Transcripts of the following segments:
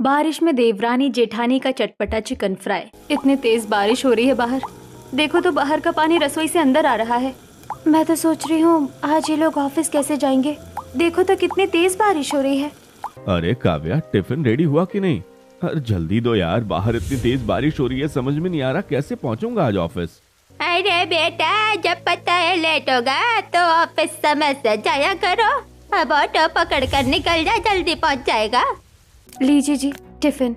बारिश में देवरानी जेठानी का चटपटा चिकन फ्राई। इतनी तेज बारिश हो रही है बाहर, देखो तो बाहर का पानी रसोई से अंदर आ रहा है। मैं तो सोच रही हूँ आज ये लोग ऑफिस कैसे जाएंगे, देखो तो कितनी तेज बारिश हो रही है। अरे काव्या, टिफिन रेडी हुआ कि नहीं? अरे जल्दी दो यार, बाहर इतनी तेज बारिश हो रही है, समझ में नहीं आ रहा कैसे पहुंचूंगा आज ऑफिस। अरे बेटा, जब पता है लेट होगा तो ऑफिस समय से जाया करो। अब ऑटो पकड़ कर निकल जा, जल्दी पहुंच जाएगा। लीजिए जी टिफिन।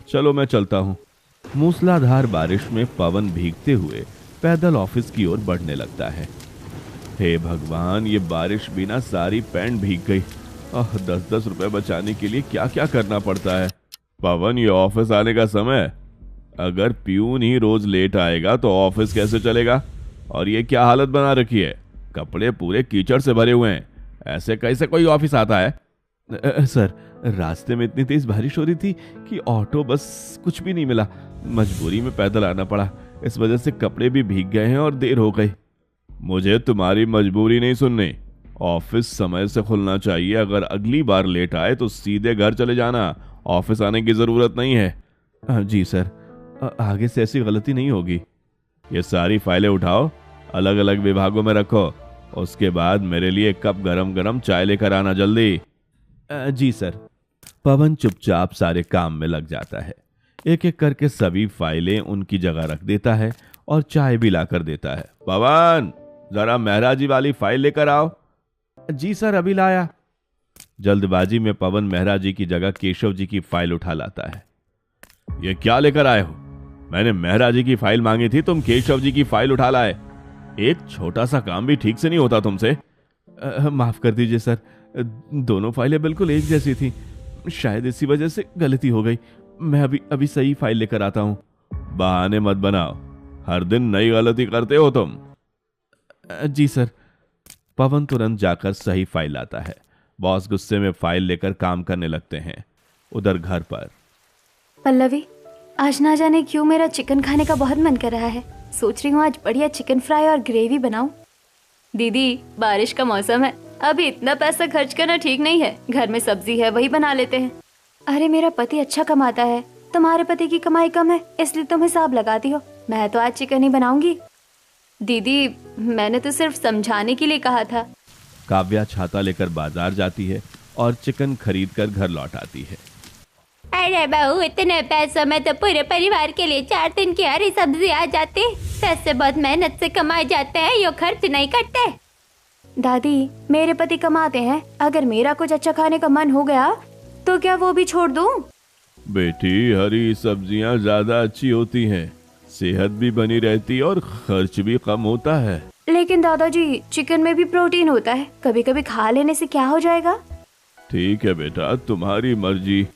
चलो मैं चलता हूँ। मूसलाधार बारिश में पवन भीगते हुए पैदल ऑफिस की ओर बढ़ने लगता है। हे भगवान, ये बारिश बिना सारी पैंट भीग गई। 10-10 रुपए बचाने के लिए क्या क्या करना पड़ता है। पवन, ये ऑफिस आने का समय। अगर प्यून ही रोज लेट आएगा तो ऑफिस कैसे चलेगा? और ये क्या हालत बना रखी है, कपड़े पूरे कीचड़ से भरे हुए हैं, ऐसे कैसे कोई ऑफिस आता है? सर, रास्ते में इतनी तेज बारिश हो रही थी कि ऑटो बस कुछ भी नहीं मिला, मजबूरी में पैदल आना पड़ा। इस वजह से कपड़े भी भीग गए हैं और देर हो गई। मुझे तुम्हारी मजबूरी नहीं सुननी। ऑफिस समय से खुलना चाहिए। अगर अगली बार लेट आए तो सीधे घर चले जाना, ऑफिस आने की जरूरत नहीं है। जी सर, आगे से ऐसी गलती नहीं होगी। ये सारी फाइलें उठाओ, अलग अलग विभागों में रखो। उसके बाद मेरे लिए एक कप गरम गरम चाय लेकर आना जल्दी। जी सर। पवन चुपचाप सारे काम में लग जाता है। एक एक करके सभी फाइलें उनकी जगह रख देता है और चाय भी लाकर देता है। पवन, जरा मेहराजी वाली फाइल लेकर आओ। जी सर, अभी लाया। जल्दबाजी में पवन मेहराजी की जगह केशव जी की फाइल उठा लाता है। ये क्या लेकर आए हो? मैंने मेहराजी की फाइल मांगी थी, तुम केशव जी की फाइल उठा लाए। एक छोटा सा काम भी ठीक से नहीं होता तुमसे। माफ कर दीजिए सर, दोनों फाइलें बिल्कुल एक जैसी थी, शायद इसी वजह से गलती हो गई। मैं अभी सही फाइल लेकर आता हूँ। बहाने मत बनाओ, हर दिन नई गलती करते हो तुम। जी सर। पवन तुरंत जाकर सही फाइल लाता है। बॉस गुस्से में फाइल लेकर काम करने लगते हैं। उधर घर पर पल्लवी, आज ना जाने क्यों मेरा चिकन खाने का बहुत मन कर रहा है। सोच रही हूँ आज बढ़िया चिकन फ्राई और ग्रेवी बनाऊं। दीदी, बारिश का मौसम है, अभी इतना पैसा खर्च करना ठीक नहीं है। घर में सब्जी है, वही बना लेते हैं। अरे मेरा पति अच्छा कमाता है, तुम्हारे पति की कमाई कम है, इसलिए तुम हिसाब लगाती हो। मैं तो आज चिकन ही बनाऊंगी। दीदी, मैंने तो सिर्फ समझाने के लिए कहा था। काव्या छाता लेकर बाजार जाती है और चिकन खरीद कर घर लौट आती है। अरे बहू, इतने पैसों में तो पूरे परिवार के लिए 4 दिन की हरी सब्जी आ जाती। पैसे बहुत मेहनत से कमाए जाते हैं, यो खर्च नहीं करते। दादी, मेरे पति कमाते हैं, अगर मेरा कुछ अच्छा खाने का मन हो गया तो क्या वो भी छोड़ दूं? बेटी, हरी सब्जियां ज्यादा अच्छी होती हैं, सेहत भी बनी रहती है और खर्च भी कम होता है। लेकिन दादाजी, चिकन में भी प्रोटीन होता है, कभी कभी खा लेने से क्या हो जाएगा? ठीक है बेटा, तुम्हारी मर्जी।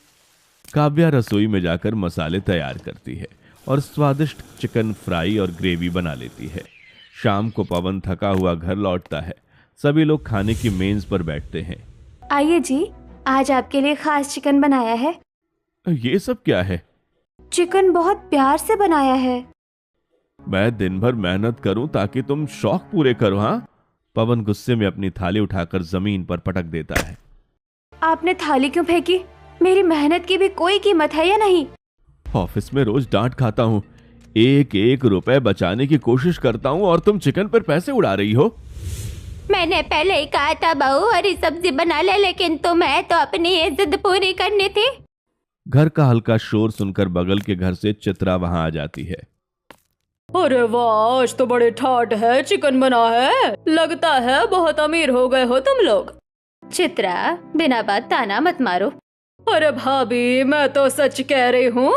काव्या रसोई में जाकर मसाले तैयार करती है और स्वादिष्ट चिकन फ्राई और ग्रेवी बना लेती है। शाम को पवन थका हुआ घर लौटता है। सभी लोग खाने की मेज पर बैठते हैं। आइए जी, आज आपके लिए खास चिकन बनाया है। ये सब क्या है? चिकन बहुत प्यार से बनाया है। मैं दिन भर मेहनत करूं ताकि तुम शौक पूरे करो, हाँ? पवन गुस्से में अपनी थाली उठाकर जमीन पर पटक देता है। आपने थाली क्यों फेंकी? मेरी मेहनत की भी कोई कीमत है या नहीं? ऑफिस में रोज डांट खाता हूँ, एक एक रुपए बचाने की कोशिश करता हूँ और तुम चिकन पर पैसे उड़ा रही हो। मैंने पहले ही कहा था बहू हरी सब्जी बना ले, लेकिन तुम्हें तो अपनी ये जिद पूरी करनी थी। घर का हल्का शोर सुनकर बगल के घर से चित्रा वहां आ जाती है। अरे वाह, आज तो बड़े ठाट है, चिकन बना है, लगता है बहुत अमीर हो गए हो तुम लोग। चित्रा, बिना बात ताना मत मारो। अरे भाभी, मैं तो सच कह रही हूँ,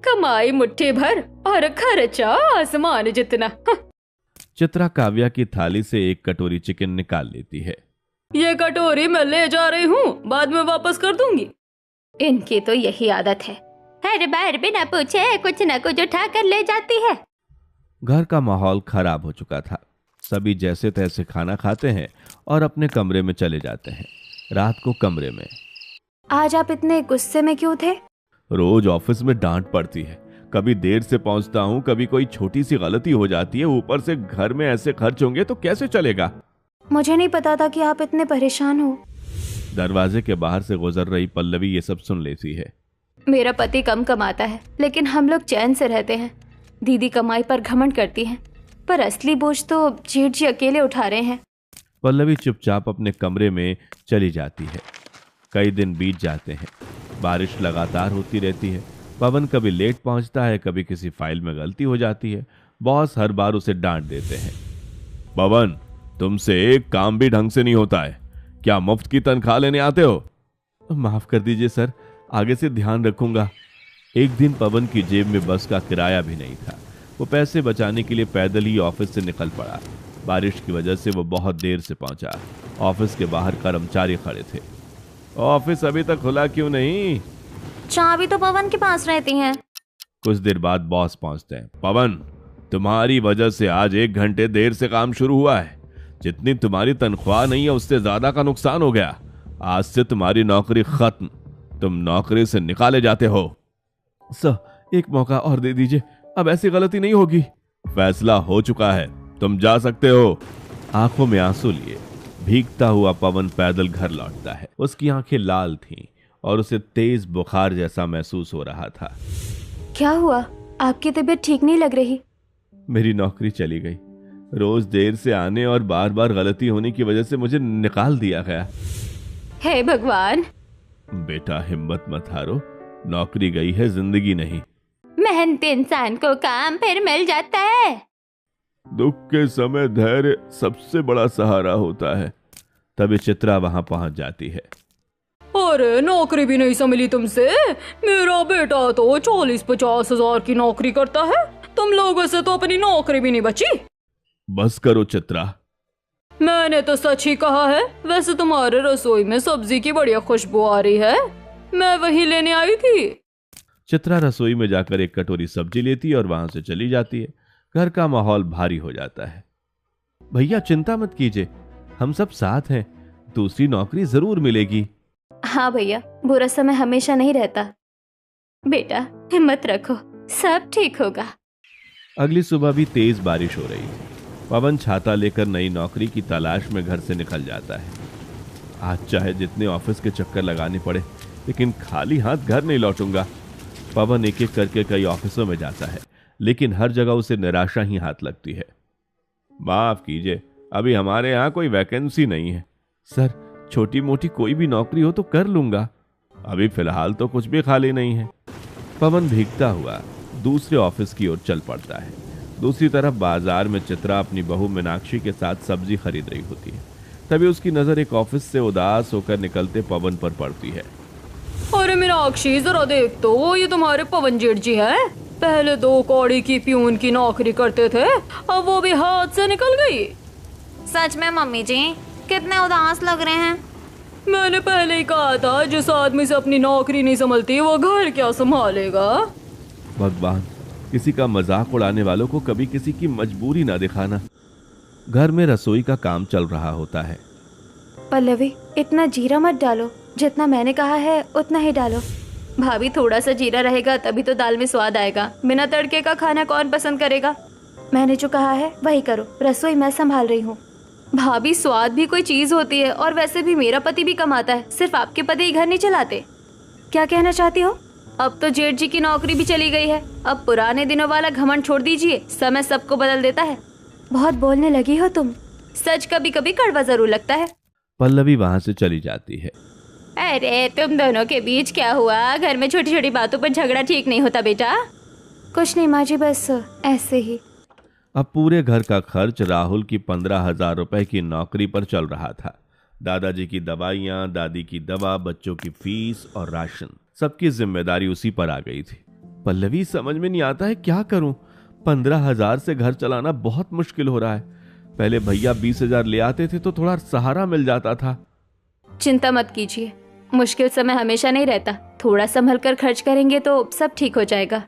कमाई मुट्ठी भर और खर्चा आसमान जितना। चित्रा काव्या की थाली से एक कटोरी चिकन निकाल लेती है। ये कटोरी मैं ले जा रही हूँ, बाद में वापस कर दूंगी। इनकी तो यही आदत है, हर बार बिना पूछे कुछ न कुछ उठा कर ले जाती है। घर का माहौल खराब हो चुका था। सभी जैसे तैसे खाना खाते हैं और अपने कमरे में चले जाते हैं। रात को कमरे में, आज आप इतने गुस्से में क्यों थे? रोज ऑफिस में डांट पड़ती है, कभी देर से पहुंचता हूँ, कभी कोई छोटी सी गलती हो जाती है, ऊपर से घर में ऐसे खर्च होंगे तो कैसे चलेगा? मुझे नहीं पता था कि आप इतने परेशान हो। दरवाजे के बाहर से गुजर रही पल्लवी ये सब सुन लेती है। मेरा पति कम कमाता है, लेकिन हम लोग चैन से रहते हैं। दीदी कमाई पर घमंड करती हैं, पर असली बोझ तो जेठ जी अकेले उठा रहे हैं। पल्लवी चुपचाप अपने कमरे में चली जाती है। कई दिन बीत जाते हैं। बारिश लगातार होती रहती है। पवन कभी लेट पहुंचता है, कभी किसी फाइल में गलती हो जाती है। बॉस हर बार उसे डांट देते हैं। पवन, तुमसे एक काम भी ढंग से नहीं होता है। क्या मुफ्त की तनख्वाह लेने आते हो? माफ कर दीजिए सर, आगे से ध्यान रखूंगा। एक दिन पवन की जेब में बस का किराया भी नहीं था। वो पैसे बचाने के लिए पैदल ही ऑफिस से निकल पड़ा। बारिश की वजह से वो बहुत देर से पहुंचा। ऑफिस के बाहर कर्मचारी खड़े थे। ऑफिस अभी तक खुला क्यों नहीं? चाबी तो पवन के पास रहती है। कुछ देर बाद बॉस पहुंचते हैं। पवन, तुम्हारी वजह से आज 1 घंटे देर से काम शुरू हुआ है। जितनी तुम्हारी तनख्वाह नहीं है उससे ज्यादा का नुकसान हो गया। आज से तुम्हारी नौकरी खत्म। तुम नौकरी से निकाले जाते हो। सर, एक मौका और दे दीजिए, अब ऐसी गलती नहीं होगी। फैसला हो चुका है, तुम जा सकते हो। आंखों में आंसू लिए भीगता हुआ पवन पैदल घर लौटता है। उसकी आंखें लाल थीं और उसे तेज बुखार जैसा महसूस हो रहा था। क्या हुआ? आपकी तबीयत ठीक नहीं लग रही। मेरी नौकरी चली गई। रोज देर से आने और बार बार गलती होने की वजह से मुझे निकाल दिया गया। हे भगवान! बेटा, हिम्मत मत हारो। नौकरी गई है, जिंदगी नहीं। मेहनती इंसान को काम फिर मिल जाता है। दुख के समय धैर्य सबसे बड़ा सहारा होता है। तभी चित्रा वहां पहुंच जाती है। अरे, नौकरी भी नहीं संभली तुमसे? मेरा बेटा तो 40-50 हजार की नौकरी करता है। तुम लोगों से तो अपनी नौकरी भी नहीं बची। बस करो चित्रा। मैंने तो सच ही कहा है। वैसे तुम्हारे रसोई में सब्जी की बढ़िया खुशबू आ रही है, मैं वही लेने आई थी। चित्रा रसोई में जाकर एक कटोरी सब्जी लेती है और वहां से चली जाती है। घर का माहौल भारी हो जाता है। भैया चिंता मत कीजिए, हम सब साथ हैं। दूसरी नौकरी जरूर मिलेगी। हाँ भैया, बुरा समय हमेशा नहीं रहता। बेटा, हिम्मत रखो, सब ठीक होगा। अगली सुबह भी तेज बारिश हो रही थी। पवन छाता लेकर नई नौकरी की तलाश में घर से निकल जाता है। आज चाहे जितने ऑफिस के चक्कर लगाने पड़े, लेकिन खाली हाथ घर नहीं लौटूंगा। पवन एक एक करके कई ऑफिसों में जाता है, लेकिन हर जगह उसे निराशा ही हाथ लगती है। माफ कीजिए, अभी हमारे यहाँ कोई वैकेंसी नहीं है। सर, छोटी मोटी कोई भी नौकरी हो तो कर लूंगा। अभी फिलहाल तो कुछ भी खाली नहीं है। पवन भीगता हुआ दूसरे ऑफिस की ओर चल पड़ता है। दूसरी तरफ बाजार में चित्रा अपनी बहू मीनाक्षी के साथ सब्जी खरीद रही होती है। तभी उसकी नजर एक ऑफिस से उदास होकर निकलते पवन पर पड़ती है। अरे मीनाक्षी, जरा देख तो, ये तुम्हारे पवन जेठ जी हैं। पहले 2 कौड़ी की प्यून की नौकरी करते थे, अब वो भी हाथ से निकल गई। सच में मम्मी जी, कितने उदास लग रहे हैं। मैंने पहले ही कहा था, जिस आदमी से अपनी नौकरी नहीं संभलती वो घर क्या संभालेगा। भगवान, किसी का मजाक उड़ाने वालों को कभी किसी की मजबूरी ना दिखाना। घर में रसोई का काम चल रहा होता है। पल्लवी, इतना जीरा मत डालो। जितना मैंने कहा है उतना ही डालो। भाभी, थोड़ा सा जीरा रहेगा तभी तो दाल में स्वाद आएगा। बिना तड़के का खाना कौन पसंद करेगा? मैंने जो कहा है वही करो, रसोई मैं संभाल रही हूँ। भाभी, स्वाद भी कोई चीज होती है, और वैसे भी मेरा पति भी कमाता है। सिर्फ आपके पति ही घर नहीं चलाते। क्या कहना चाहती हो? अब तो जेठ जी की नौकरी भी चली गई है। अब पुराने दिनों वाला घमंड छोड़ दीजिए, समय सबको बदल देता है। बहुत बोलने लगी हो तुम। सच कभी कभी कड़वा जरूर लगता है। पल्लवी वहां से चली जाती है। अरे, तुम दोनों के बीच क्या हुआ? घर में छोटी छोटी बातों पर झगड़ा ठीक नहीं होता बेटा। कुछ नहीं माँ जी, बस ऐसे ही। अब पूरे घर का खर्च राहुल की 15,000 रुपए की नौकरी पर चल रहा था। दादाजी की दवाइयाँ, दादी की दवा, बच्चों की फीस और राशन, सबकी जिम्मेदारी उसी पर आ गई थी। पल्लवी, समझ में नहीं आता है क्या करूं। 15,000 से घर चलाना बहुत मुश्किल हो रहा है। पहले भैया 20,000 ले आते थे तो थोड़ा सहारा मिल जाता था। चिंता मत कीजिए, मुश्किल समय हमेशा नहीं रहता। थोड़ा संभल कर खर्च करेंगे तो सब ठीक हो जाएगा।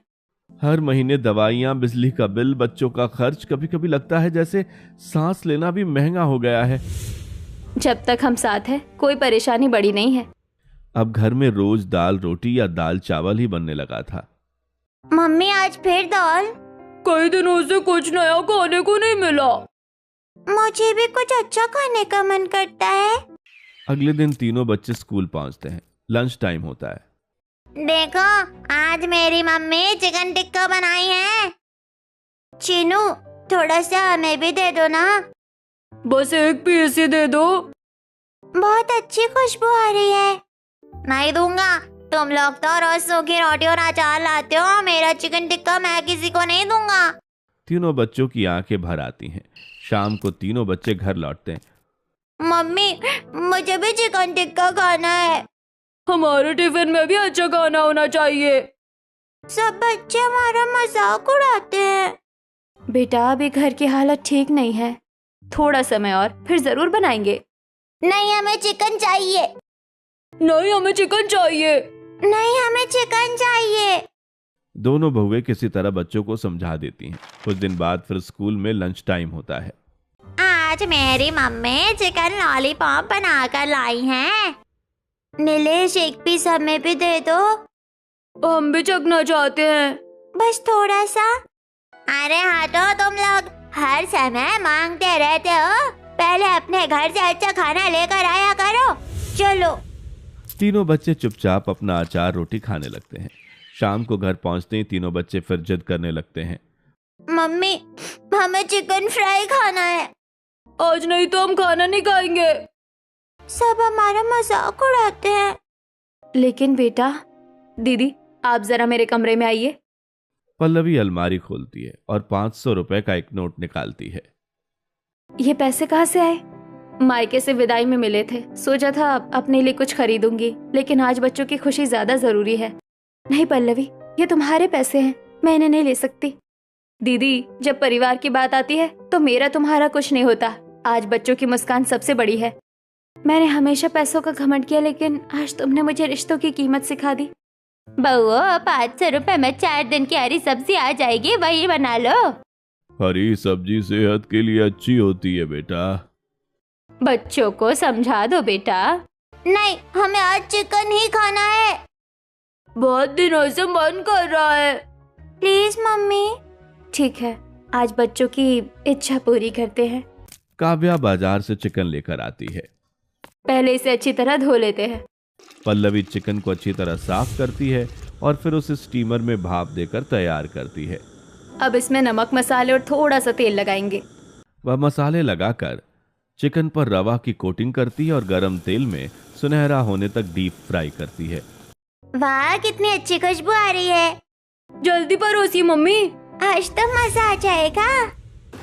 हर महीने दवाइयाँ, बिजली का बिल, बच्चों का खर्च, कभी कभी लगता है जैसे सांस लेना भी महंगा हो गया है। जब तक हम साथ हैं कोई परेशानी बड़ी नहीं है। अब घर में रोज दाल रोटी या दाल चावल ही बनने लगा था। मम्मी, आज फिर दाल? कई दिनों से कुछ नया खाने को नहीं मिला। मुझे भी कुछ अच्छा खाने का मन करता है। अगले दिन तीनों बच्चे स्कूल पहुंचते हैं। लंच टाइम होता है। देखो, आज मेरी मम्मी चिकन टिक्का बनाई है। चीनू, थोड़ा सा हमें भी दे दो ना। बस एक पीस ही दे दो। बहुत अच्छी खुशबू आ रही है। नहीं दूंगा। तुम लोग तो रोज सूखी रोटी और अचार लाते हो, मेरा चिकन टिक्का मैं किसी को नहीं दूंगा। तीनों बच्चों की आंखें भर आती हैं। शाम को तीनों बच्चे घर लौटते हैं। मम्मी, मुझे भी चिकन टिक्का खाना है। हमारे टिफिन में भी अच्छा खाना होना चाहिए। सब बच्चे हमारा मजाक उड़ाते हैं। बेटा अभी घर की हालत ठीक नहीं है, थोड़ा समय और फिर जरूर बनाएंगे। नहीं, हमें चिकन चाहिए। नहीं, हमें चिकन चाहिए। नहीं, हमें चिकन चाहिए। दोनों बहुएं किसी तरह बच्चों को समझा देती हैं। कुछ दिन बाद फिर स्कूल में लंच टाइम होता है। आज मेरी मम्मी चिकन लॉलीपॉप बनाकर लाई है। नीलेश, एक पीस हमें भी दे दो। हम भी चखना चाहते हैं। बस थोड़ा सा। अरे हटो, तुम लोग हर समय मांगते रहते हो। पहले अपने घर से अच्छा खाना लेकर आया करो। चलो। तीनों बच्चे चुपचाप अपना अचार रोटी खाने लगते हैं। शाम को घर पहुंचते ही तीनों बच्चे फिर जिद करने लगते हैं। मम्मी, हमें चिकन फ्राई खाना है। आज नहीं तो हम खाना नहीं खाएंगे। सब हमारा मजाक उड़ाते हैं। लेकिन बेटा, दीदी आप जरा मेरे कमरे में आइए। पल्लवी अलमारी खोलती है और 500 रुपए का एक नोट निकालती है। ये पैसे कहाँ से आए? मायके से विदाई में मिले थे, सोचा था अपने लिए कुछ खरीदूंगी, लेकिन आज बच्चों की खुशी ज्यादा जरूरी है। नहीं पल्लवी, ये तुम्हारे पैसे हैं, मैं इन्हें नहीं ले सकती। दीदी, जब परिवार की बात आती है तो मेरा तुम्हारा कुछ नहीं होता। आज बच्चों की मुस्कान सबसे बड़ी है। मैंने हमेशा पैसों का घमंड किया, लेकिन आज तुमने मुझे रिश्तों की कीमत सिखा दी। बउओ, 500 रुपए में 4 दिन की हरी सब्जी आ जाएगी, वही बना लो। हरी सब्जी सेहत के लिए अच्छी होती है बेटा। बच्चों को समझा दो बेटा। नहीं, हमें आज चिकन ही खाना है। बहुत दिनों से मन कर रहा है। Please mummy. ठीक है, आज बच्चों की इच्छा पूरी करते हैं। काव्या बाजार से चिकन लेकर आती है। पहले इसे अच्छी तरह धो लेते हैं। पल्लवी चिकन को अच्छी तरह साफ करती है और फिर उसे स्टीमर में भाप देकर तैयार करती है। अब इसमें नमक, मसाले और थोड़ा सा तेल लगाएंगे। वह मसाले लगाकर चिकन पर रवा की कोटिंग करती है और गरम तेल में सुनहरा होने तक डीप फ्राई करती है। वाह, कितनी अच्छी खुशबू आ रही है। जल्दी परोसी मम्मी। आज तो मजा आ जाएगा।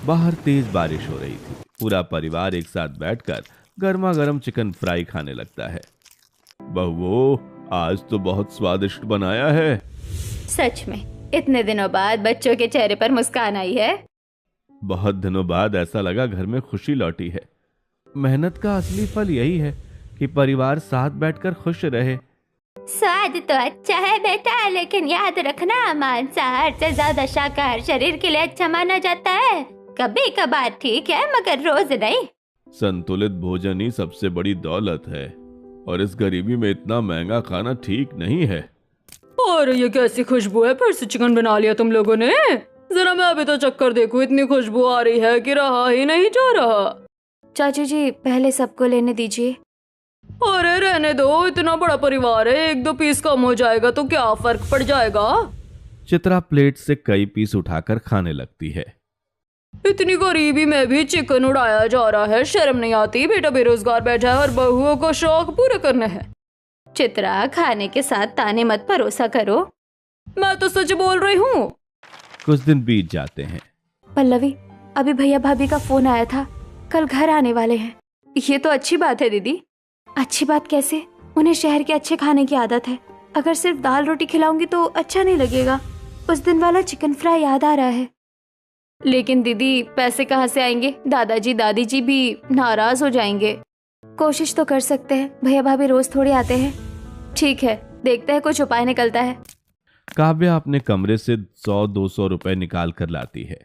बाहर तेज बारिश हो रही थी। पूरा परिवार एक साथ बैठकर गर्मा गर्म चिकन फ्राई खाने लगता है। बहुओ, आज तो बहुत स्वादिष्ट बनाया है। सच में इतने दिनों बाद बच्चों के चेहरे पर मुस्कान आई है। बहुत दिनों बाद ऐसा लगा घर में खुशी लौटी है। मेहनत का असली फल यही है कि परिवार साथ बैठकर खुश रहे। स्वाद तो अच्छा है बेटा, लेकिन याद रखना, मांसाहार से ज्यादा शाकाहार शरीर के लिए अच्छा माना जाता है। कभी कभार ठीक है, मगर रोज नहीं। संतुलित भोजन ही सबसे बड़ी दौलत है और इस गरीबी में इतना महंगा खाना ठीक नहीं है। और ये कैसी खुशबू है? फिर से चिकन बना लिया तुम लोगों ने? जरा मैं अभी तो चक्कर देखूं, इतनी खुशबू आ रही है कि रहा ही नहीं जा रहा। चाचू जी, पहले सबको लेने दीजिए। अरे रहने दो, इतना बड़ा परिवार है, 1-2 पीस कम हो जाएगा तो क्या फर्क पड़ जाएगा। चित्रा प्लेट से कई पीस उठाकर खाने लगती है। इतनी गरीबी में भी चिकन उड़ाया जा रहा है, शर्म नहीं आती? बेटा बेरोजगार बैठा है और बहुओं को शौक पूरे करने हैं। चित्रा, खाने के साथ ताने मत परोसा करो। मैं तो सच बोल रही हूँ। कुछ दिन बीत जाते हैं। पल्लवी, अभी भैया भाभी का फोन आया था, कल घर आने वाले हैं। ये तो अच्छी बात है दीदी। अच्छी बात कैसे? उन्हें शहर के अच्छे खाने की आदत है। अगर सिर्फ दाल रोटी खिलाऊंगी तो अच्छा नहीं लगेगा। उस दिन वाला चिकन फ्राई याद आ रहा है। लेकिन दीदी, पैसे कहाँ से आएंगे? दादाजी दादी जी भी नाराज हो जाएंगे। कोशिश तो कर सकते हैं, भैया भाभी रोज थोड़ी आते हैं। ठीक है, देखते हैं कुछ उपाय निकलता है। काव्या अपने कमरे से 100-200 रुपए निकाल कर लाती है।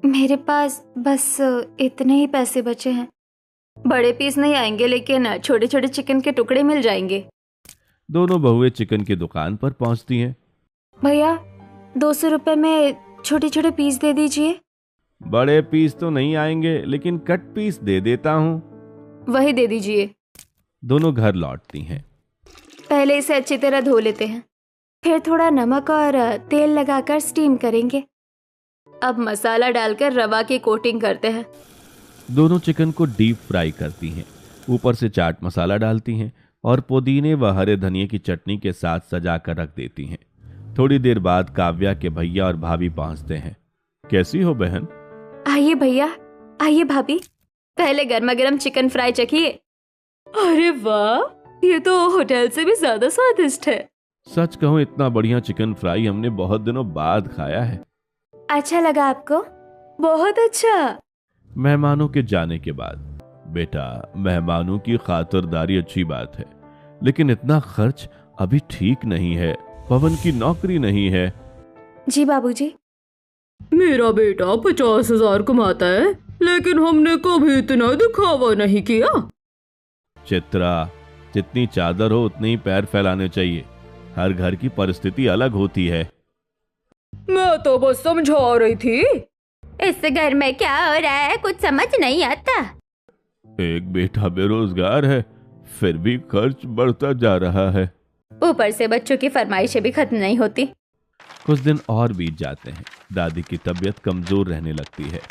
मेरे पास बस इतने ही पैसे बचे हैं। बड़े पीस नहीं आएंगे, लेकिन छोटे छोटे चिकन के टुकड़े मिल जाएंगे। दोनों बहुएं चिकन की दुकान पर पहुंचती हैं। भैया, 200 रुपए में छोटे छोटे पीस दे दीजिए। बड़े पीस तो नहीं आएंगे, लेकिन कट पीस दे देता हूँ। वही दे दीजिए। दोनों घर लौटती हैं। पहले इसे अच्छी तरह धो लेते हैं। फिर थोड़ा नमक और तेल लगाकर स्टीम करेंगे। अब मसाला डालकर रवा की कोटिंग करते हैं। दोनों चिकन को डीप फ्राई करती हैं, ऊपर से चाट मसाला डालती हैं और पुदीने व हरे धनिए की चटनी के साथ सजा कर रख देती हैं। थोड़ी देर बाद काव्या के भैया और भाभी पहुंचते हैं। कैसी हो बहन? आइए भैया, आइए भाभी, पहले गर्मा गर्म चिकन फ्राई चखिए। अरे वाह, ये तो होटल से भी ज्यादा स्वादिष्ट है। सच कहूं, इतना बढ़िया चिकन फ्राई हमने बहुत दिनों बाद खाया है। अच्छा लगा आपको? बहुत अच्छा। मेहमानों के जाने के बाद, बेटा, मेहमानों की खातिरदारी अच्छी बात है, लेकिन इतना खर्च अभी ठीक नहीं है। पवन की नौकरी नहीं है। जी बाबूजी। मेरा बेटा 50,000 कमाता है, लेकिन हमने कभी इतना दिखावा नहीं किया। चित्रा, जितनी चादर हो उतने ही पैर फैलाने चाहिए। हर घर की परिस्थिति अलग होती है। मैं तो बस समझा रही थी। इस घर में क्या हो रहा है कुछ समझ नहीं आता। एक बेटा बेरोजगार है, फिर भी खर्च बढ़ता जा रहा है। ऊपर से बच्चों की फरमाइशें भी खत्म नहीं होती। कुछ दिन और बीत जाते हैं। दादी की तबीयत कमजोर रहने लगती है।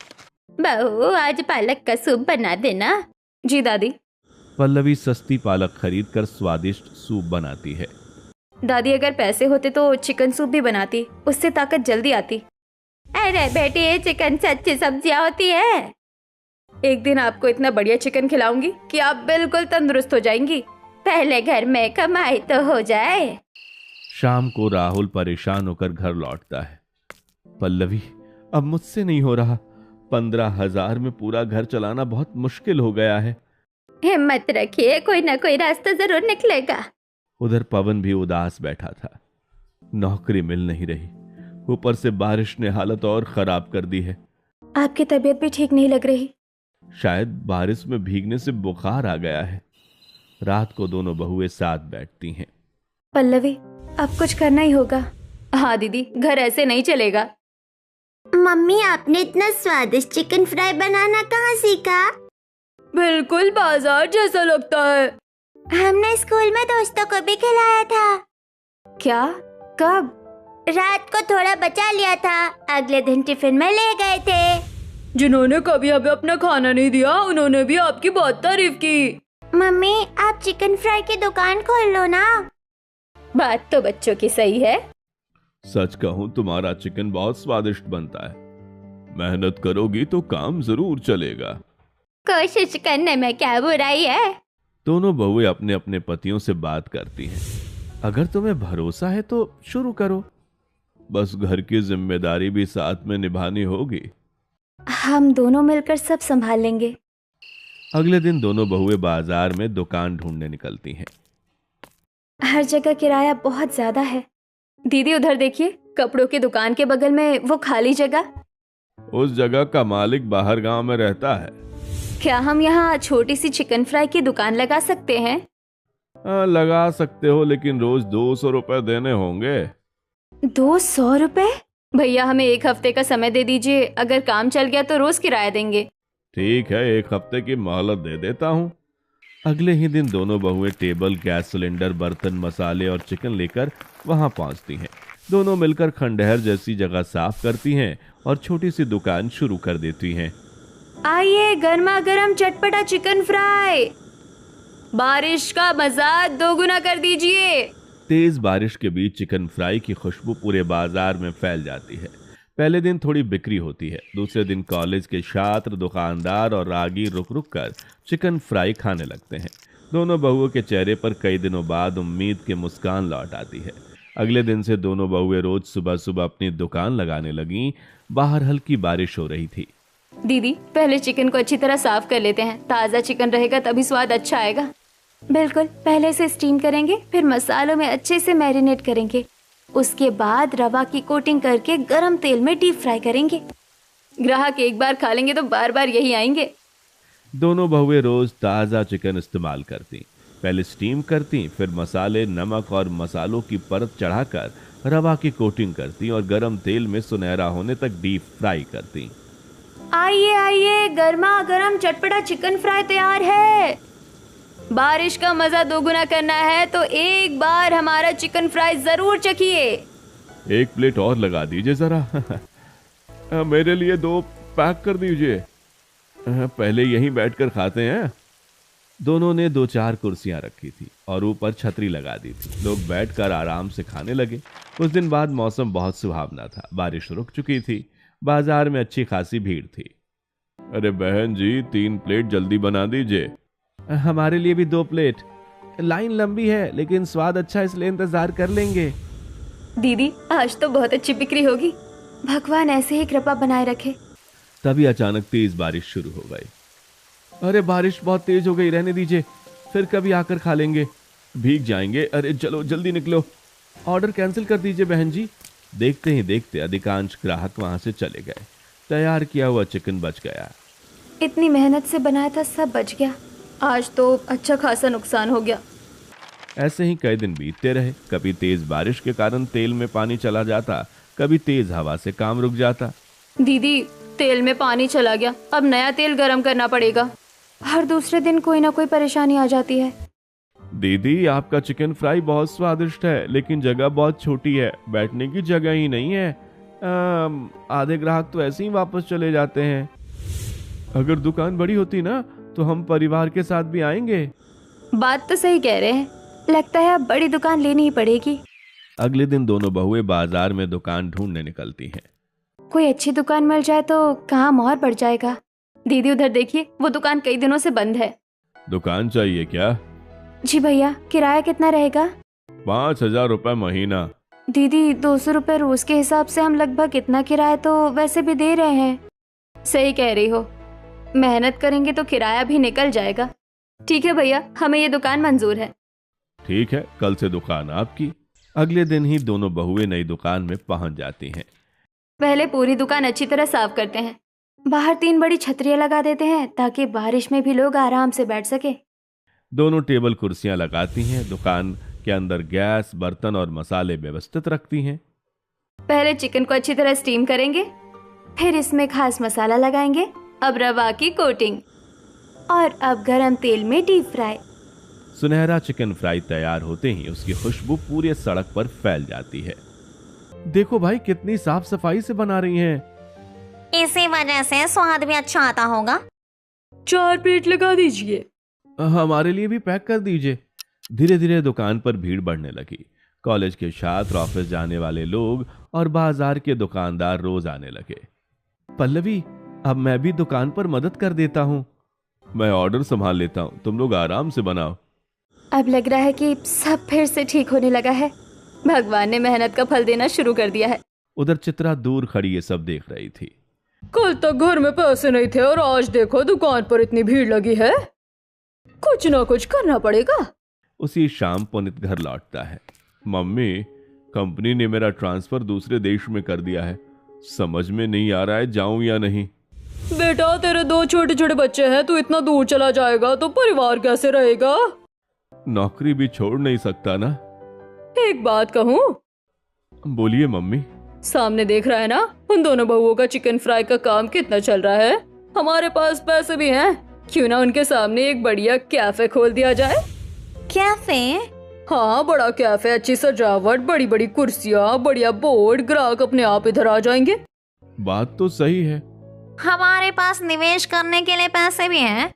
बहू, आज पालक का सूप बना देना। जी दादी। पल्लवी सस्ती पालक खरीद कर स्वादिष्ट सूप बनाती है। दादी, अगर पैसे होते तो चिकन सूप भी बनाती, उससे ताकत जल्दी आती। अरे बेटी, ये चिकन से अच्छी सब्जियां होती है। एक दिन आपको इतना बढ़िया चिकन खिलाऊंगी कि आप बिल्कुल तंदुरुस्त हो जाएंगी। पहले घर में कमाई तो हो जाए। शाम को राहुल परेशान होकर घर लौटता है। पल्लवी, अब मुझसे नहीं हो रहा। 15,000 में पूरा घर चलाना बहुत मुश्किल हो गया है। हिम्मत रखिए, कोई ना कोई रास्ता जरूर निकलेगा। उधर पवन भी उदास बैठा था। नौकरी मिल नहीं रही, ऊपर से बारिश ने हालत और खराब कर दी है। आपकी तबीयत भी ठीक नहीं लग रही। शायद बारिश में भीगने से बुखार आ गया है। रात को दोनों बहुएं साथ बैठती हैं। पल्लवी, अब कुछ करना ही होगा। हाँ दीदी, घर ऐसे नहीं चलेगा। मम्मी, आपने इतना स्वादिष्ट चिकन फ्राई बनाना कहाँ सीखा? बिल्कुल बाजार जैसा लगता है। हमने स्कूल में दोस्तों को भी खिलाया था। क्या? कब? रात को थोड़ा बचा लिया था, अगले दिन टिफिन में ले गए थे। जिन्होंने कभी हमें अपना खाना नहीं दिया, उन्होंने भी आपकी बहुत तारीफ की। मम्मी, आप चिकन फ्राई की दुकान खोल लो ना। बात तो बच्चों की सही है। सच कहूं, तुम्हारा चिकन बहुत स्वादिष्ट बनता है। मेहनत करोगी तो काम जरूर चलेगा। कोशिश करने में क्या बुराई है। दोनों बहुएं अपने अपने पतियों से बात करती हैं। अगर तुम्हें भरोसा है तो शुरू करो, बस घर की जिम्मेदारी भी साथ में निभानी होगी। हम दोनों मिलकर सब संभाल लेंगे। अगले दिन दोनों बहुएं बाजार में दुकान ढूंढने निकलती हैं। हर जगह किराया बहुत ज्यादा है। दीदी, उधर देखिए, कपड़ों की दुकान के बगल में वो खाली जगह। उस जगह का मालिक बाहर गांव में रहता है। क्या हम यहाँ छोटी सी चिकन फ्राई की दुकान लगा सकते हैं? लगा सकते हो, लेकिन रोज 200 रुपए देने होंगे। 200 रुपए? भैया, हमें 1 हफ्ते का समय दे दीजिए। अगर काम चल गया तो रोज किराया देंगे। ठीक है, 1 हफ्ते की मोहलत दे देता हूँ। अगले ही दिन दोनों बहुएं टेबल, गैस सिलेंडर, बर्तन, मसाले और चिकन लेकर वहां पहुंचती हैं। दोनों मिलकर खंडहर जैसी जगह साफ करती हैं और छोटी सी दुकान शुरू कर देती हैं। आइए, गर्मा गर्म चटपटा चिकन फ्राई। बारिश का मजा दोगुना कर दीजिए। तेज बारिश के बीच चिकन फ्राई की खुशबू पूरे बाजार में फैल जाती है। पहले दिन थोड़ी बिक्री होती है। दूसरे दिन कॉलेज के छात्र, दुकानदार और रागी रुक रुक कर चिकन फ्राई खाने लगते हैं। दोनों बहुओं के चेहरे पर कई दिनों बाद उम्मीद की मुस्कान लौट आती है। अगले दिन से दोनों बहुएं रोज सुबह सुबह अपनी दुकान लगाने लगीं। बाहर हल्की बारिश हो रही थी। दीदी, पहले चिकन को अच्छी तरह साफ कर लेते हैं। ताज़ा चिकन रहेगा तभी स्वाद अच्छा आएगा। बिल्कुल, पहले से स्टीम करेंगे, फिर मसालों में अच्छे से मैरिनेट करेंगे। उसके बाद रवा की कोटिंग करके गरम तेल में डीप फ्राई करेंगे। ग्राहक एक बार खा लेंगे तो बार बार यही आएंगे। दोनों बहुएं रोज ताज़ा चिकन इस्तेमाल करती। पहले स्टीम करती, फिर मसाले, नमक और मसालों की परत चढ़ाकर रवा की कोटिंग करती और गरम तेल में सुनहरा होने तक डीप फ्राई करती। आइए आइए, गर्मा गर्म चटपटा चिकन फ्राई तैयार है। बारिश का मजा दोगुना करना है तो एक बार हमारा चिकन फ्राई जरूर चखिए। एक प्लेट और लगा दीजिए जरा। मेरे लिए 2 पैक कर दीजिए। पहले यहीं बैठकर खाते हैं। दोनों ने 2-4 कुर्सियां रखी थी और ऊपर छतरी लगा दी थी। लोग बैठकर आराम से खाने लगे। कुछ दिन बाद मौसम बहुत सुहावना था। बारिश रुक चुकी थी। बाजार में अच्छी खासी भीड़ थी। अरे बहन जी, 3 प्लेट जल्दी बना दीजिए। हमारे लिए भी 2 प्लेट। लाइन लंबी है लेकिन स्वाद अच्छा, इसलिए इंतजार कर लेंगे। दीदी, आज तो बहुत अच्छी बिक्री होगी। भगवान ऐसे ही कृपा बनाए रखे। तभी अचानक तेज बारिश शुरू हो गई। अरे बारिश बहुत तेज हो गई, रहने दीजिए, फिर कभी आकर खा लेंगे, भीग जाएंगे। अरे चलो जल्दी निकलो। ऑर्डर कैंसिल कर दीजिए बहन जी। देखते ही देखते अधिकांश ग्राहक वहां से चले गए। तैयार किया हुआ चिकन बच गया। इतनी मेहनत से बनाया था, सब बच गया। आज तो अच्छा खासा नुकसान हो गया। ऐसे ही कई दिन बीतते रहे। कभी तेज बारिश के कारण तेल में पानी चला जाता, कभी तेज हवा से काम रुक जाता। दीदी, तेल में पानी चला गया, अब नया तेल गरम करना पड़ेगा। हर दूसरे दिन कोई ना कोई परेशानी आ जाती है। दीदी, आपका चिकन फ्राई बहुत स्वादिष्ट है, लेकिन जगह बहुत छोटी है, बैठने की जगह ही नहीं है। आधे ग्राहक तो ऐसे ही वापस चले जाते हैं। अगर दुकान बड़ी होती ना तो हम परिवार के साथ भी आएंगे। बात तो सही कह रहे हैं, लगता है अब बड़ी दुकान लेनी ही पड़ेगी। अगले दिन दोनों बहुएं बाजार में दुकान ढूंढने निकलती हैं। कोई अच्छी दुकान मिल जाए तो काम और बढ़ जाएगा। दीदी उधर देखिए, वो दुकान कई दिनों से बंद है। दुकान चाहिए क्या? जी भैया, किराया कितना रहेगा? 5,000 रुपए महीना। दीदी, 200 रुपए रोज के हिसाब से हम लगभग इतना किराया तो वैसे भी दे रहे हैं। सही कह रही हो, मेहनत करेंगे तो किराया भी निकल जाएगा। ठीक है भैया, हमें ये दुकान मंजूर है। ठीक है, कल से दुकान आपकी। अगले दिन ही दोनों बहुएं नई दुकान में पहुंच जाती हैं। पहले पूरी दुकान अच्छी तरह साफ करते हैं। बाहर 3 बड़ी छतरियां लगा देते हैं ताकि बारिश में भी लोग आराम से बैठ सके। दोनों टेबल कुर्सियां लगाती हैं। दुकान के अंदर गैस, बर्तन और मसाले व्यवस्थित रखती हैं। पहले चिकन को अच्छी तरह स्टीम करेंगे, फिर इसमें खास मसाला लगाएंगे। अब रवा की कोटिंग और अब गरम तेल में डीप फ्राई। सुनहरा चिकन फ्राई तैयार होते ही उसकी खुशबू पूरे सड़क पर फैल जाती है। देखो भाई, कितनी साफ सफाई से बना रही हैं। इसी वजह से स्वाद भी अच्छा आता होगा। 4 प्लेट लगा दीजिए। हमारे लिए भी पैक कर दीजिए। धीरे धीरे दुकान पर भीड़ बढ़ने लगी। कॉलेज के छात्र, ऑफिस जाने वाले लोग और बाजार के दुकानदार रोज आने लगे। पल्लवी, अब मैं भी दुकान पर मदद कर देता हूँ। मैं ऑर्डर संभाल लेता हूँ, तुम लोग आराम से बनाओ। अब लग रहा है कि सब फिर से ठीक होने लगा है। भगवान ने मेहनत का फल देना शुरू कर दिया है। उधर चित्रा दूर खड़ी ये सब देख रही थी। कल तक घर में पैसे नहीं थे और आज देखो दुकान पर इतनी भीड़ लगी है। कुछ ना कुछ करना पड़ेगा। उसी शाम पुनित घर लौटता है। मम्मी, कंपनी ने मेरा ट्रांसफर दूसरे देश में कर दिया है। समझ में नहीं आ रहा है जाऊं या नहीं। बेटा, तेरे 2 छोटे छोटे बच्चे हैं, तू इतना दूर चला जाएगा तो परिवार कैसे रहेगा? नौकरी भी छोड़ नहीं सकता ना। एक बात कहूँ? बोलिए मम्मी। सामने देख रहा है ना, उन दोनों बहुओं का चिकन फ्राई का काम कितना चल रहा है। हमारे पास पैसे भी हैं, क्यों ना उनके सामने एक बढ़िया कैफे खोल दिया जाए। कैफे? हाँ, बड़ा कैफे, अच्छी सजावट, बड़ी बड़ी कुर्सियाँ, बढ़िया बोर्ड, ग्राहक अपने आप इधर आ जाएंगे। बात तो सही है। हमारे पास निवेश करने के लिए पैसे भी हैं।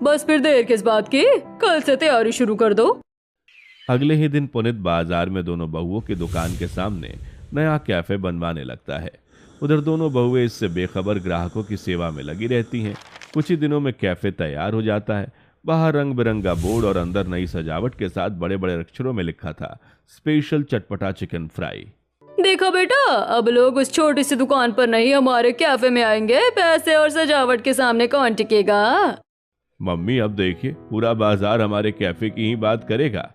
बस फिर देर किस बात की, कल से तैयारी शुरू कर दो। अगले ही दिन पुनित बाजार में दोनों बहुओं की दुकान के सामने नया कैफे बनवाने लगता है। उधर दोनों बहुएं इससे बेखबर ग्राहकों की सेवा में लगी रहती हैं। कुछ ही दिनों में कैफे तैयार हो जाता है। बाहर रंग बिरंगा बोर्ड और अंदर नई सजावट के साथ बड़े बड़े अक्षरों में लिखा था, स्पेशल चटपटा चिकन फ्राई। देखा बेटा, अब लोग उस छोटी सी दुकान पर नहीं, हमारे कैफे में आएंगे। पैसे और सजावट के सामने कौन टिकेगा? मम्मी, अब देखिए, पूरा बाजार हमारे कैफे की ही बात करेगा।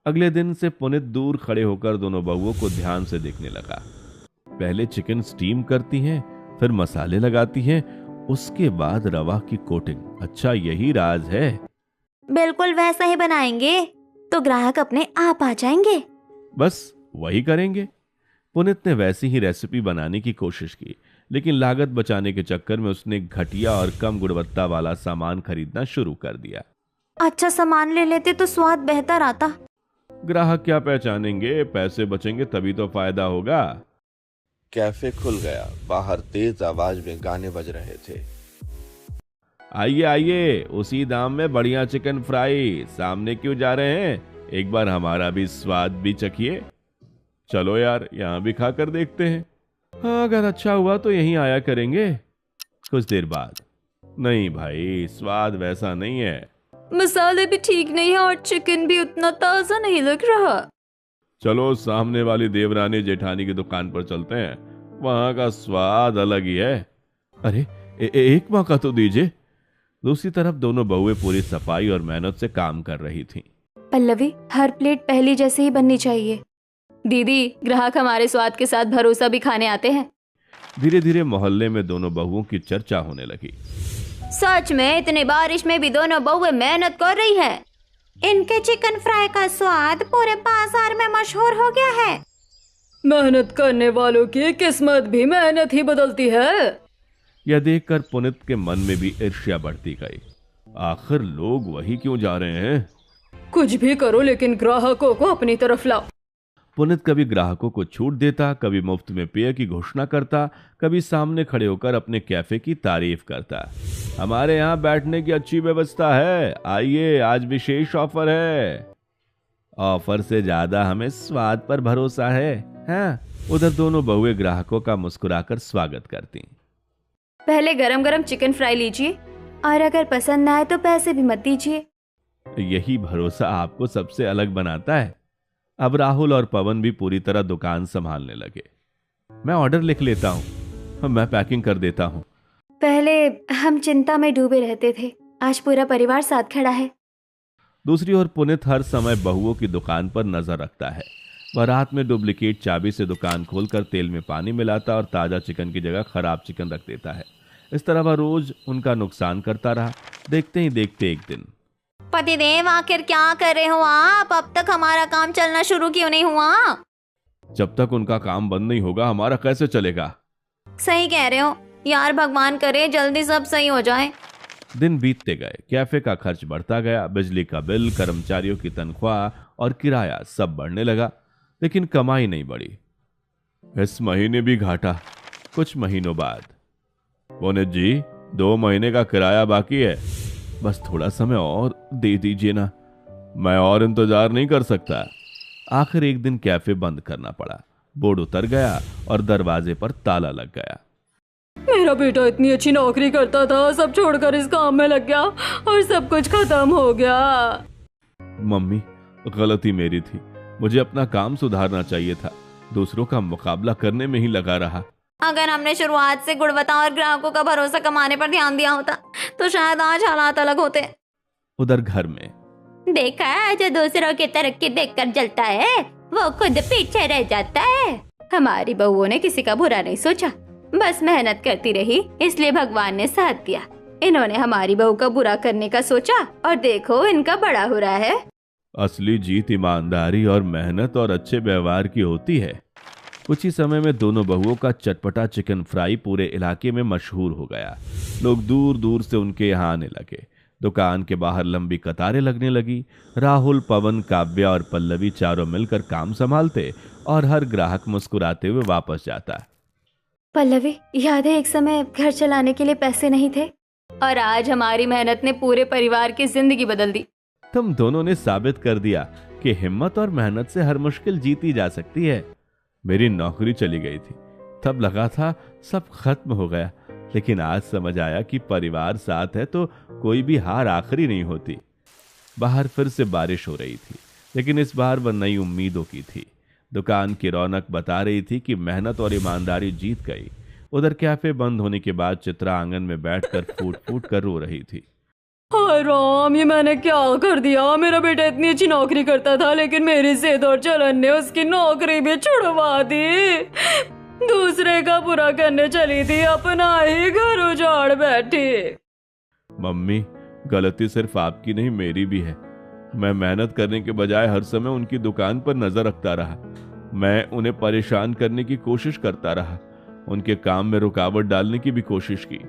अगले दिन से पुनित दूर खड़े होकर दोनों बहुओं को ध्यान से देखने लगा। पहले चिकन स्टीम करती हैं, फिर मसाले लगाती हैं, उसके बाद रवा की कोटिंग। अच्छा, यही राज है। बिल्कुल वैसा ही बनाएंगे तो ग्राहक अपने आप आ जाएंगे। बस वही करेंगे। पुनित ने वैसी ही रेसिपी बनाने की कोशिश की, लेकिन लागत बचाने के चक्कर में उसने घटिया और कम गुणवत्ता वाला सामान खरीदना शुरू कर दिया। अच्छा सामान ले लेते तो स्वाद बेहतर आता। ग्राहक क्या पहचानेंगे, पैसे बचेंगे तभी तो फायदा होगा। कैफे खुल गया। बाहर तेज आवाज में गाने बज रहे थे। आइए आइए, उसी दाम में बढ़िया चिकन फ्राई, सामने क्यों जा रहे हैं, एक बार हमारा भी स्वाद भी चखिए। चलो यार, यहाँ भी खा कर देखते हैं। हाँ, अगर अच्छा हुआ तो यहीं आया करेंगे। कुछ देर बाद, नहीं भाई, स्वाद वैसा नहीं है। मसाले भी ठीक नहीं है और चिकन भी उतना ताजा नहीं लग रहा। चलो सामने वाली देवरानी जेठानी की दुकान पर चलते हैं, वहां का स्वाद अलग ही है। अरे एक मौका तो दीजिए। दूसरी तरफ दोनों बहुएं पूरी सफाई और मेहनत से काम कर रही थीं। पल्लवी, हर प्लेट पहली जैसे ही बननी चाहिए। दीदी, ग्राहक हमारे स्वाद के साथ भरोसा भी खाने आते हैं। धीरे धीरे मोहल्ले में दोनों बहुओं की चर्चा होने लगी। सच में इतनी बारिश में भी दोनों बहुएं मेहनत कर रही हैं। इनके चिकन फ्राई का स्वाद पूरे बाजार में मशहूर हो गया है। मेहनत करने वालों की किस्मत भी मेहनत ही बदलती है। यह देखकर पुनित के मन में भी ईर्ष्या बढ़ती गई। आखिर लोग वही क्यों जा रहे हैं। कुछ भी करो लेकिन ग्राहकों को अपनी तरफ लाओ। पुनित कभी ग्राहकों को छूट देता, कभी मुफ्त में पेय की घोषणा करता, कभी सामने खड़े होकर अपने कैफे की तारीफ करता। हमारे यहाँ बैठने की अच्छी व्यवस्था है, आइए, आज विशेष ऑफर है। ऑफर से ज्यादा हमें स्वाद पर भरोसा है। हाँ, उधर दोनों बहुएं ग्राहकों का मुस्कुराकर स्वागत करती। पहले गरम गरम चिकन फ्राई लीजिए, और अगर पसंद ना आए तो पैसे भी मत दीजिए। यही भरोसा आपको सबसे अलग बनाता है। अब राहुल और पवन भी पूरी तरह दुकान संभालने लगे। मैं ऑर्डर लिख लेता हूँ, मैं पैकिंग कर देता हूँ। पहले हम चिंता में डूबे रहते थे, आज पूरा परिवार साथ खड़ा है। दूसरी ओर पुनित हर समय बहुओं की दुकान पर नजर रखता है। वह रात में डुप्लीकेट चाबी से दुकान खोलकर तेल में पानी मिलाता और ताजा चिकन की जगह खराब चिकन रख देता है। इस तरह वह रोज उनका नुकसान करता रहा। देखते ही देखते एक दिन, पतिदेव, आखिर क्या कर रहे हो आप? अब तक हमारा काम चलना शुरू क्यों नहीं हुआ? जब तक उनका काम बंद नहीं होगा हमारा कैसे चलेगा। सही कह रहे हो यार, भगवान करे जल्दी सब सही हो जाए। दिन बीतते गए, कैफे का खर्च बढ़ता गया। बिजली का बिल, कर्मचारियों की तनख्वाह और किराया सब बढ़ने लगा, लेकिन कमाई नहीं बढ़ी। इस महीने भी घाटा। कुछ महीनों बाद, पुनित जी, 2 महीने का किराया बाकी है, बस थोड़ा समय और दे दीजिए ना, मैं और इंतजार नहीं कर सकता। आखिर एक दिन कैफे बंद करना पड़ा। बोर्ड उतर गया और दरवाजे पर ताला लग गया। मेरा बेटा इतनी अच्छी नौकरी करता था, सब छोड़कर इस काम में लग गया और सब कुछ खत्म हो गया। मम्मी, गलती मेरी थी, मुझे अपना काम सुधारना चाहिए था, दूसरों का मुकाबला करने में ही लगा रहा। अगर हमने शुरुआत से गुणवत्ता और ग्राहकों का भरोसा कमाने पर ध्यान दिया होता तो शायद आज हालात अलग होते। उधर घर में, देखा है, जो दूसरों की तरक्की देखकर जलता है वो खुद पीछे रह जाता है। हमारी बहुओं ने किसी का बुरा नहीं सोचा, बस मेहनत करती रही, इसलिए भगवान ने साथ दिया। इन्होंने हमारी बहू का बुरा करने का सोचा और देखो इनका बड़ा हो रहा है। असली जीत ईमानदारी और मेहनत और अच्छे व्यवहार की होती है। कुछ ही समय में दोनों बहुओं का चटपटा चिकन फ्राई पूरे इलाके में मशहूर हो गया। लोग दूर दूर से उनके यहाँ आने लगे। दुकान के बाहर लंबी कतारें लगने लगी। राहुल, पवन, काव्या और पल्लवी चारों मिलकर काम संभालते और हर ग्राहक मुस्कुराते हुए वापस जाता। पल्लवी, याद है एक समय घर चलाने के लिए पैसे नहीं थे, और आज हमारी मेहनत ने पूरे परिवार की जिंदगी बदल दी। तुम दोनों ने साबित कर दिया कि हिम्मत और मेहनत से हर मुश्किल जीती जा सकती है। मेरी नौकरी चली गई थी, तब लगा था सब खत्म हो गया, लेकिन आज समझ आया कि परिवार साथ है तो कोई भी हार आखिरी नहीं होती। बाहर फिर से बारिश हो रही थी, लेकिन इस बार वह नई उम्मीदों की थी। दुकान की रौनक बता रही थी कि मेहनत और ईमानदारी जीत गई। उधर कैफे बंद होने के बाद चित्रा आंगन में बैठकर फूट फूट कर रो रही थी। हाय राम, ये मैंने क्या कर दिया? मेरा बेटा इतनी अच्छी नौकरी करता था, लेकिन मेरी जिद और जलन ने उसकी नौकरी भी छुड़वा दी। दूसरे का बुरा करने चली थी, अपना ही घर उजाड़ बैठी। मम्मी, गलती सिर्फ आपकी नहीं मेरी भी है। मैं मेहनत करने के बजाय हर समय उनकी दुकान पर नजर रखता रहा। मैं उन्हें परेशान करने की कोशिश करता रहा, उनके काम में रुकावट डालने की भी कोशिश की,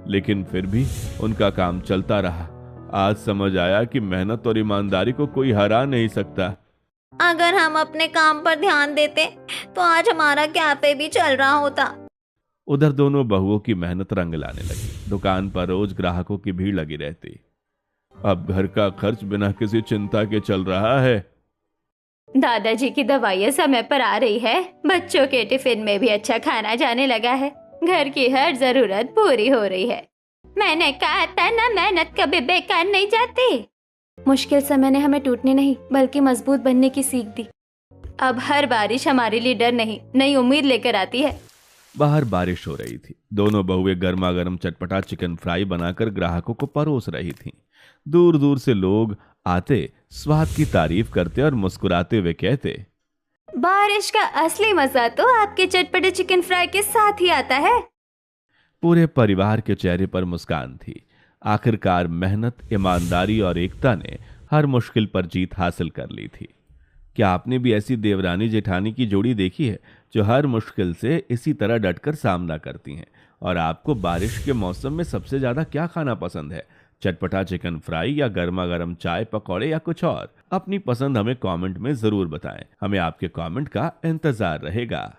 लेकिन फिर भी उनका काम चलता रहा। आज समझ आया कि मेहनत और ईमानदारी को कोई हरा नहीं सकता। अगर हम अपने काम पर ध्यान देते तो आज हमारा कैफे भी चल रहा होता। उधर दोनों बहुओं की मेहनत रंग लाने लगी। दुकान पर रोज ग्राहकों की भीड़ लगी रहती। अब घर का खर्च बिना किसी चिंता के चल रहा है। दादाजी की दवाइयाँ समय पर आ रही है, बच्चों के टिफिन में भी अच्छा खाना जाने लगा है, घर की हर जरूरत पूरी हो रही है। मैंने कहा था ना, मेहनत कभी बेकार नहीं जाती। मुश्किल समय ने हमें टूटने नहीं बल्कि मजबूत बनने की सीख दी। अब हर बारिश हमारे लिए डर नहीं, नई उम्मीद लेकर आती है। बाहर बारिश हो रही थी। दोनों बहुएं गर्मा गर्म चटपटा चिकन फ्राई बनाकर ग्राहकों को परोस रही थीं। दूर दूर से लोग आते, स्वाद की तारीफ करते और मुस्कुराते हुए कहते, बारिश का असली मजा तो आपके चटपटे चिकन फ्राई के साथ ही आता है। पूरे परिवार के चेहरे पर मुस्कान थी। आखिरकार मेहनत, ईमानदारी और एकता ने हर मुश्किल पर जीत हासिल कर ली थी। क्या आपने भी ऐसी देवरानी जेठानी की जोड़ी देखी है जो हर मुश्किल से इसी तरह डटकर सामना करती हैं? और आपको बारिश के मौसम में सबसे ज्यादा क्या खाना पसंद है? चटपटा चिकन फ्राई या गर्मा गर्म चाय, पकौड़े या कुछ और? अपनी पसंद हमें कमेंट में जरूर बताएं। हमें आपके कमेंट का इंतजार रहेगा।